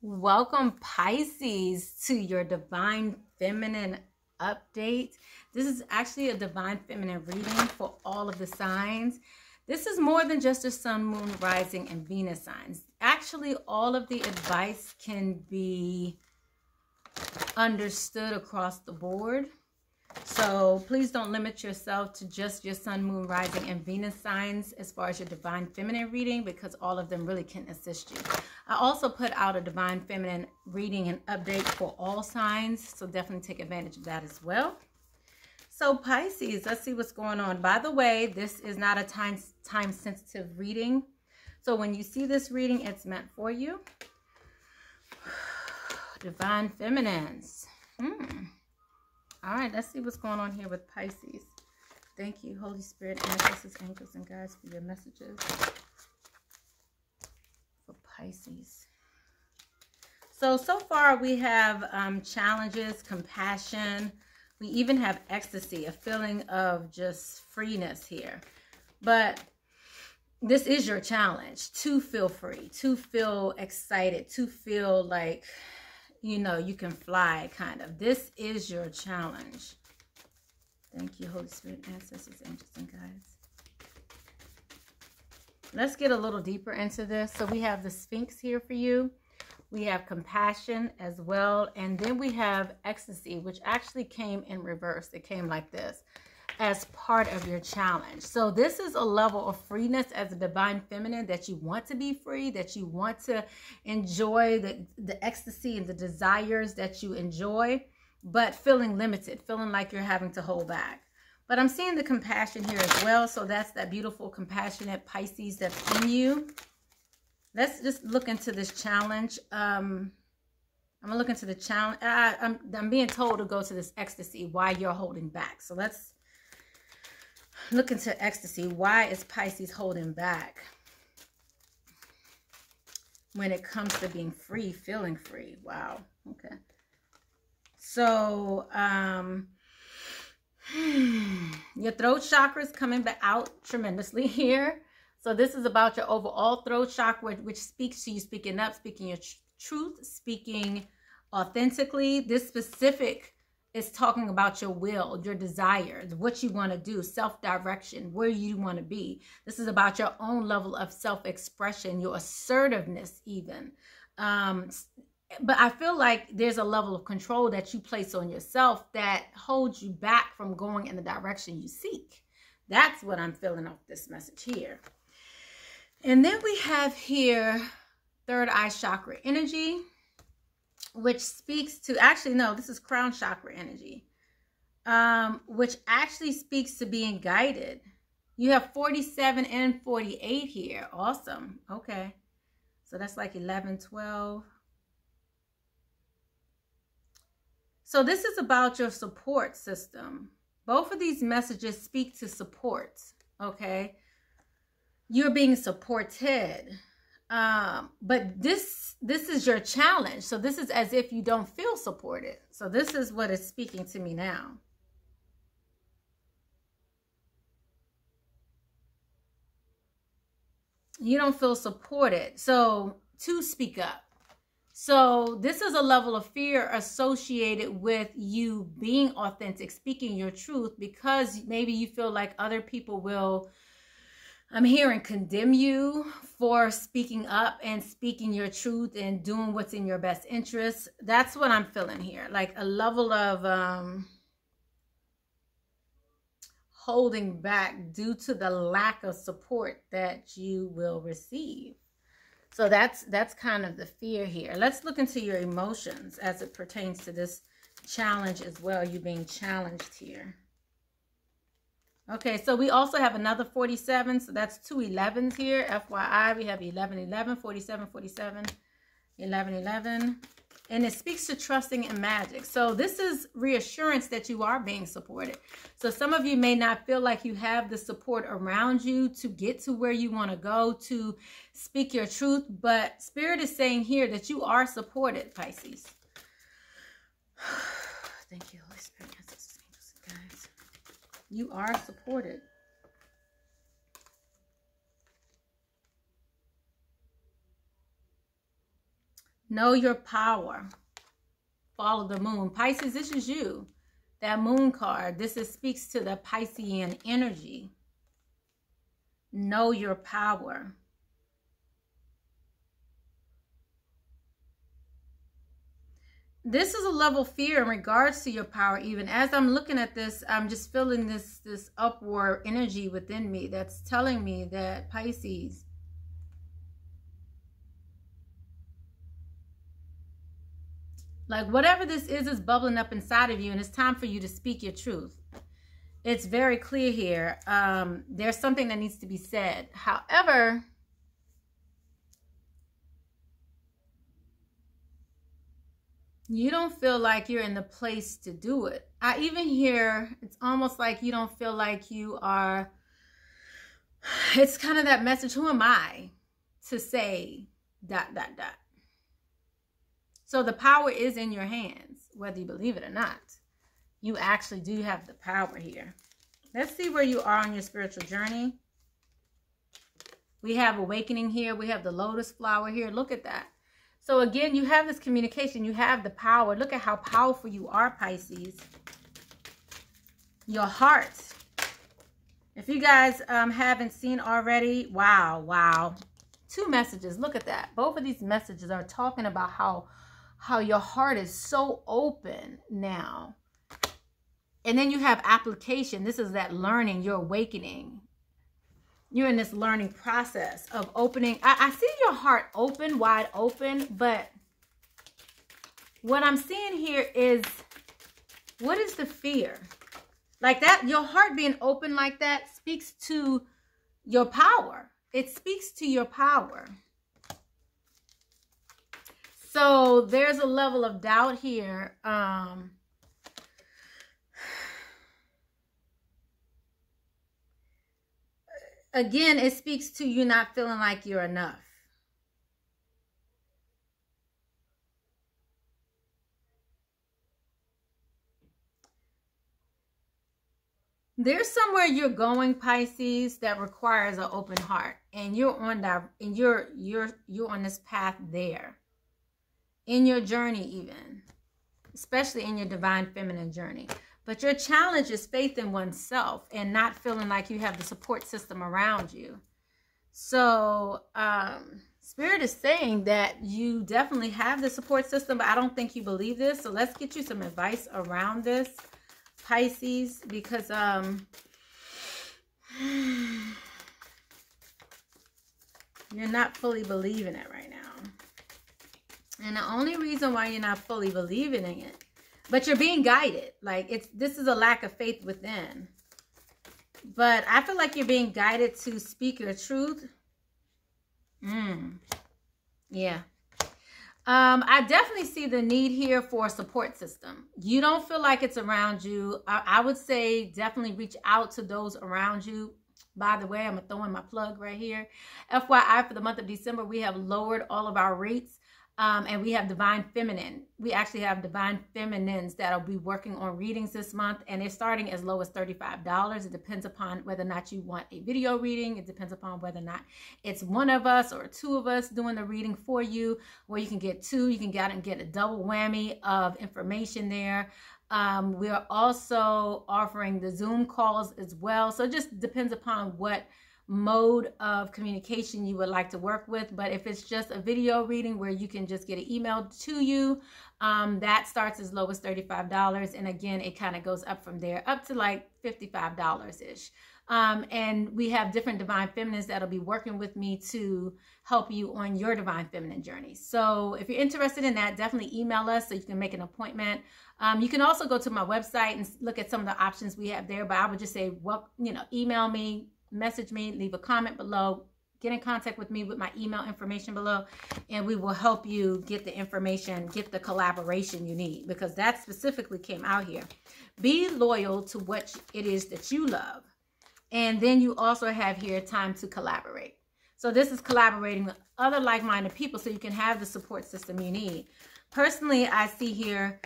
Welcome, Pisces, to your Divine Feminine update. This is actually a Divine Feminine reading for all of the signs. This is more than just the Sun, Moon, Rising, and Venus signs. Actually, all of the advice can be understood across the board. So please don't limit yourself to just your Sun, Moon, Rising, and Venus signs as far as your Divine Feminine reading, because all of them really can assist you. I also put out a Divine Feminine reading and update for all signs, so definitely take advantage of that as well. So Pisces, let's see what's going on. By the way, this is not a time-sensitive reading. So when you see this reading, it's meant for you. Divine Feminines. All right, let's see what's going on here with Pisces. Thank you, Holy Spirit, ancestors, angels, and guides for your messages for Pisces. So far we have challenges, compassion. We even have ecstasy, a feeling of just freeness here. But this is your challenge, to feel free, to feel excited, to feel like, you know, you can fly, kind of. This is your challenge. Thank you, Holy Spirit, ancestors, angels, and guides. Let's get a little deeper into this. So we have the Sphinx here for you. We have compassion as well. And then we have ecstasy, which actually came in reverse. It came like this as part of your challenge. So this is a level of freeness as a Divine Feminine, that you want to be free, that you want to enjoy the ecstasy and the desires that you enjoy, but feeling limited, feeling like you're having to hold back. But I'm seeing the compassion here as well. So that's that beautiful, compassionate Pisces that's in you. Let's just look into this challenge. I'm gonna look into the challenge. I'm being told to go to this ecstasy, why you're holding back. So let's look into ecstasy. Why is Pisces holding back when it comes to being free, feeling free? Wow. Okay. So your throat chakra is coming back out tremendously here. So this is about your overall throat chakra, which speaks to you speaking up, speaking your truth, speaking authentically. This specific is talking about your will, your desires, what you want to do, self-direction, where you want to be. This is about your own level of self-expression, your assertiveness even. But I feel like there's a level of control that you place on yourself that holds you back from going in the direction you seek. That's what I'm feeling off this message here. And then we have here third eye chakra energy, which speaks to, actually, no, this is crown chakra energy, which actually speaks to being guided. You have 47 and 48 here. Awesome. Okay. So that's like 11, 12. So this is about your support system. Both of these messages speak to support. Okay. You're being supported. But this is your challenge. So this is as if you don't feel supported. So this is what is speaking to me now. You don't feel supported. So to speak up. So this is a level of fear associated with you being authentic, speaking your truth, because maybe you feel like other people will, I'm hearing, condemn you for speaking up and speaking your truth and doing what's in your best interest. That's what I'm feeling here. Like a level of holding back due to the lack of support that you will receive. So that's kind of the fear here. Let's look into your emotions as it pertains to this challenge as well. You being challenged here. Okay, so we also have another 47, so that's 2 11s here. FYI, we have 11, 11, 47, 47, 11, 11. And it speaks to trusting in magic. So this is reassurance that you are being supported. So some of you may not feel like you have the support around you to get to where you want to go, to speak your truth. But Spirit is saying here that you are supported, Pisces. Thank you, Holy Spirit. Guys. You are supported. Know your power. Follow the moon. Pisces, this is you. That moon card, speaks to the Piscean energy. Know your power. This is a level of fear in regards to your power. Even as I'm looking at this, I'm just feeling this upward energy within me that's telling me that, Pisces, like whatever this is bubbling up inside of you, and it's time for you to speak your truth. It's very clear here. There's something that needs to be said. However, you don't feel like you're in the place to do it. I even hear, it's almost like you don't feel like you are, it's kind of that message, who am I to say ... So the power is in your hands, whether you believe it or not. You actually do have the power here. Let's see where you are on your spiritual journey. We have awakening here. We have the lotus flower here. Look at that. So again, you have this communication. You have the power. Look at how powerful you are, Pisces. Your heart. If you guys haven't seen already, wow. 2 messages. Look at that. Both of these messages are talking about how your heart is so open now. And then you have application. This is that learning. You're awakening. You're in this learning process of opening. I see your heart open, wide open, but what I'm seeing here is, what is the fear? Like that, your heart being open like that speaks to your power. It speaks to your power. So there's a level of doubt here. Again, it speaks to you not feeling like you're enough. There's somewhere you're going, Pisces, that requires an open heart, and you're on that, and you're on this path there, in your journey, even, especially in your divine feminine journey. But your challenge is faith in oneself and not feeling like you have the support system around you. So Spirit is saying that you definitely have the support system, but I don't think you believe this. So let's get you some advice around this, Pisces, because you're not fully believing it right now. And the only reason why you're not fully believing in it, but you're being guided. Like this is a lack of faith within. But I feel like you're being guided to speak your truth. Yeah. I definitely see the need here for a support system. You don't feel like it's around you. I would say definitely reach out to those around you. By the way, I'm going to throw in my plug right here. FYI, for the month of December, we have lowered all of our rates. And we have Divine Feminine. We actually have Divine Feminines that'll be working on readings this month. And they're starting as low as $35. It depends upon whether or not you want a video reading. It depends upon whether or not it's one of us or 2 of us doing the reading for you. Where you can get 2. You can get out and get a double whammy of information there. We are also offering the Zoom calls as well. So it just depends upon what mode of communication you would like to work with. But if it's just a video reading where you can just get it emailed to you, that starts as low as $35. And again, it kind of goes up from there, up to like $55-ish. And we have different Divine Feminines that'll be working with me to help you on your Divine Feminine journey. So if you're interested in that, definitely email us so you can make an appointment. You can also go to my website and look at some of the options we have there. But I would just say, well, email me, message me, leave a comment below, get in contact with me with my email information below, and we will help you get the information, get the collaboration you need, because that specifically came out here. Be loyal to what it is that you love. And then you also have here time to collaborate. So this is collaborating with other like-minded people so you can have the support system you need. Personally, I see here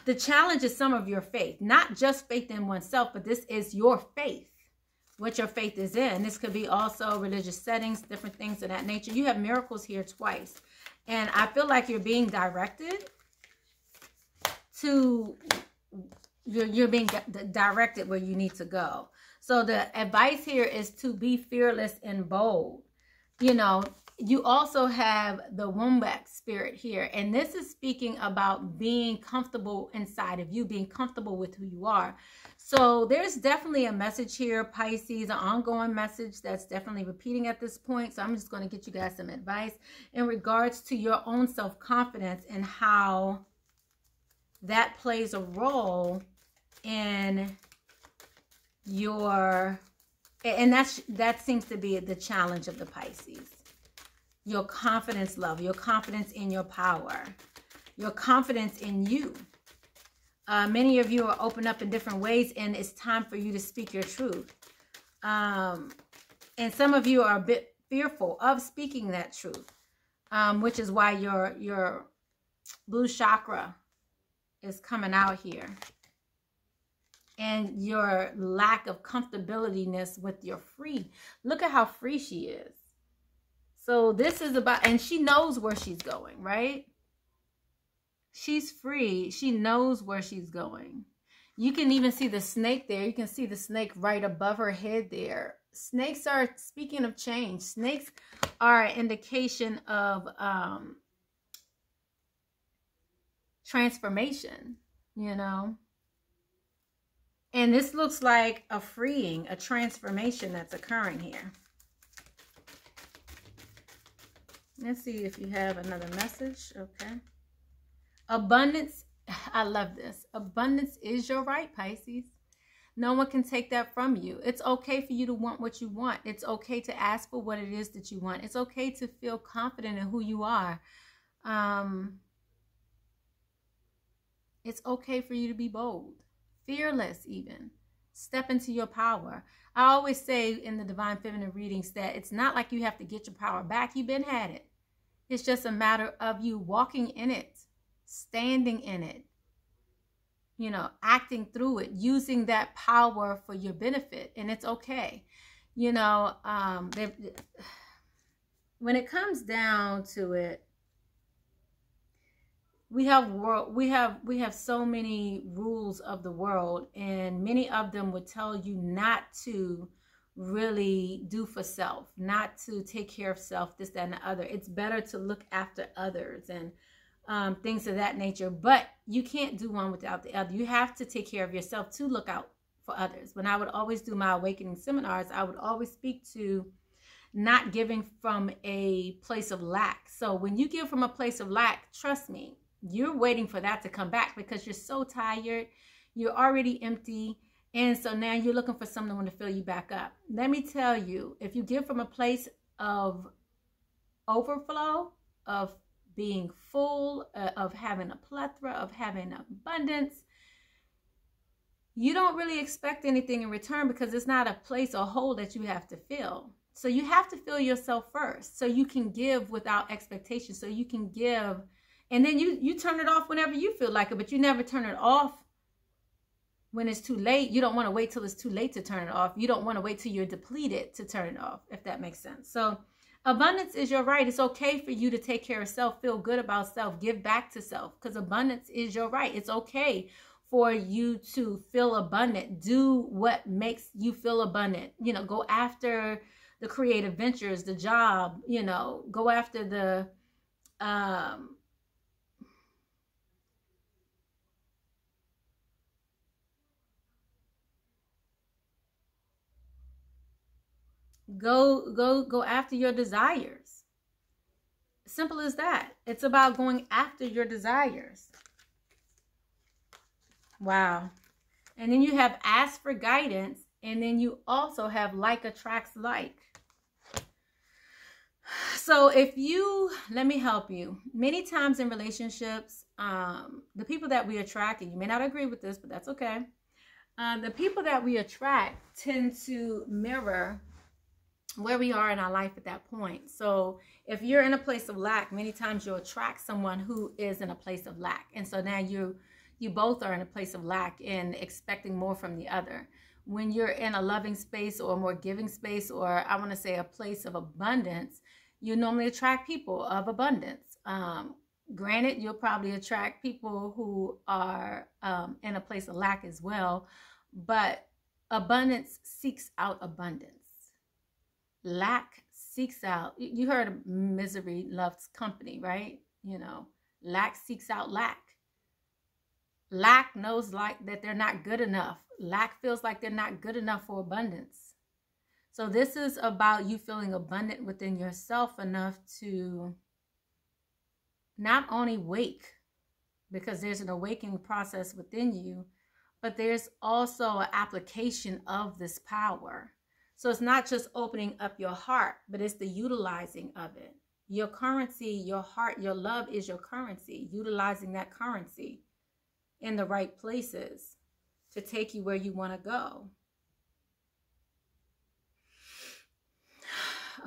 the challenge is some of your faith, not just faith in oneself, but this is your faith. What your faith is in. This could be also religious settings, different things of that nature. You have miracles here twice. And I feel like you're being directed to, you're being directed where you need to go. So the advice here is to be fearless and bold. You know, you also have the wombat spirit here. And this is speaking about being comfortable inside of you, being comfortable with who you are. So there's definitely a message here, Pisces, an ongoing message that's definitely repeating at this point. So I'm just going to get you guys some advice in regards to your own self-confidence and how that plays a role in your, and that seems to be the challenge of the Pisces. Your confidence, love, your confidence in your power, your confidence in you. Many of you are open up in different ways, and it's time for you to speak your truth. And some of you are a bit fearful of speaking that truth, which is why your blue chakra is coming out here. And your lack of comfortability-ness with your free. Look at how free she is. So this is about, and she knows where she's going, right? She's free. She knows where she's going. You can even see the snake there. You can see the snake right above her head there. Snakes are, speaking of change, snakes are an indication of transformation, you know. And this looks like a freeing, a transformation that's occurring here. Let's see if you have another message. Okay. Abundance. I love this. Abundance is your right, Pisces. No one can take that from you. It's okay for you to want what you want. It's okay to ask for what it is that you want. It's okay to feel confident in who you are. It's okay for you to be bold. Fearless even. Step into your power. I always say in the Divine Feminine readings that it's not like you have to get your power back. You've been had it. It's just a matter of you walking in it, standing in it, you know, acting through it, using that power for your benefit. And it's okay. You know, when it comes down to it, we have so many rules of the world, and many of them would tell you not to really do for self, not to take care of self, this, that, and the other. It's better to look after others and things of that nature. But you can't do one without the other. You have to take care of yourself to look out for others. When I would always do my awakening seminars, I would always speak to not giving from a place of lack. So when you give from a place of lack, trust me, you're waiting for that to come back because you're so tired. You're already empty. And so now you're looking for someone to fill you back up. Let me tell you, if you give from a place of overflow, of being full, of having a plethora, of having abundance, you don't really expect anything in return because it's not a place or hole that you have to fill. So you have to fill yourself first so you can give without expectation, so you can give. And then you turn it off whenever you feel like it, but you never turn it off when it's too late. You don't want to wait till it's too late to turn it off. You don't want to wait till you're depleted to turn it off, if that makes sense. So abundance is your right. It's okay for you to take care of self, feel good about self, give back to self, because abundance is your right. It's okay for you to feel abundant. Do what makes you feel abundant. You know, go after the creative ventures, the job, you know, go after the Go after your desires. Simple as that. It's about going after your desires. Wow. And then you have ask for guidance, and then you also have like attracts like. So if you, let me help you. Many times in relationships, the people that we attract, and you may not agree with this, but that's okay. The people that we attract tend to mirror where we are in our life at that point. So if you're in a place of lack, many times you'll attract someone who is in a place of lack. And so now you both are in a place of lack and expecting more from the other. When you're in a loving space or a more giving space, or I want to say a place of abundance, you normally attract people of abundance. Granted, you'll probably attract people who are in a place of lack as well, but abundance seeks out abundance. Lack seeks out, you heard of misery loves company, right? You know, lack seeks out lack. Lack knows like that they're not good enough. Lack feels like they're not good enough for abundance. So this is about you feeling abundant within yourself enough to not only wake, because there's an awakening process within you, but there's also an application of this power. So it's not just opening up your heart, but it's the utilizing of it. Your currency, your heart, your love is your currency. Utilizing that currency in the right places to take you where you want to go.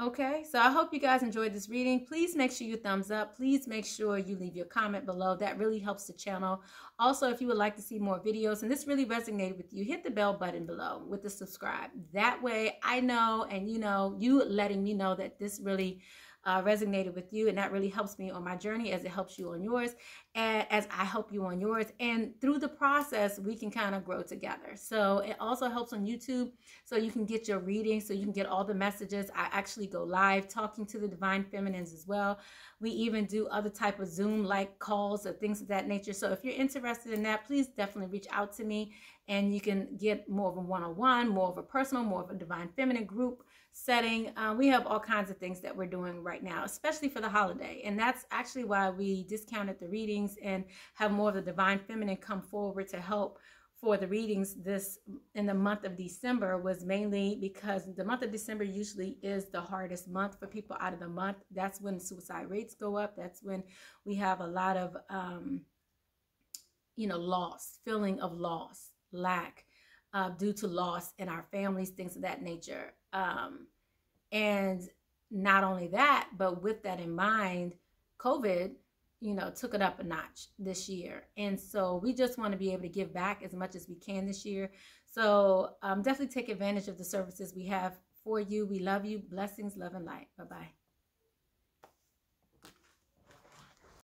Okay, so I hope you guys enjoyed this reading. Please make sure you thumbs up. Please make sure you leave your comment below. That really helps the channel. Also, if you would like to see more videos and this really resonated with you, hit the bell button below with the subscribe. That way I know, and you know, you letting me know that this really resonated with you, and that really helps me on my journey as it helps you on yours, and as I help you on yours, and through the process we can kind of grow together. So it also helps on YouTube, so you can get your reading, so you can get all the messages. I actually go live talking to the Divine Feminines as well. We even do other type of Zoom like calls or things of that nature. So if you're interested in that, please definitely reach out to me, and you can get more of a one-on-one, more of a personal, more of a Divine Feminine group setting. We have all kinds of things that we're doing right now, especially for the holiday. And that's actually why we discounted the readings and have more of the Divine Feminine come forward to help for the readings this in the month of December, was mainly because the month of December usually is the hardest month for people out of the month. That's when suicide rates go up. That's when we have a lot of, you know, loss, feeling of loss, lack, due to loss in our families, things of that nature. And not only that, but with that in mind, COVID, you know, took it up a notch this year. And so we just want to be able to give back as much as we can this year. So definitely take advantage of the services we have for you. We love you. Blessings, love, and light. Bye-bye.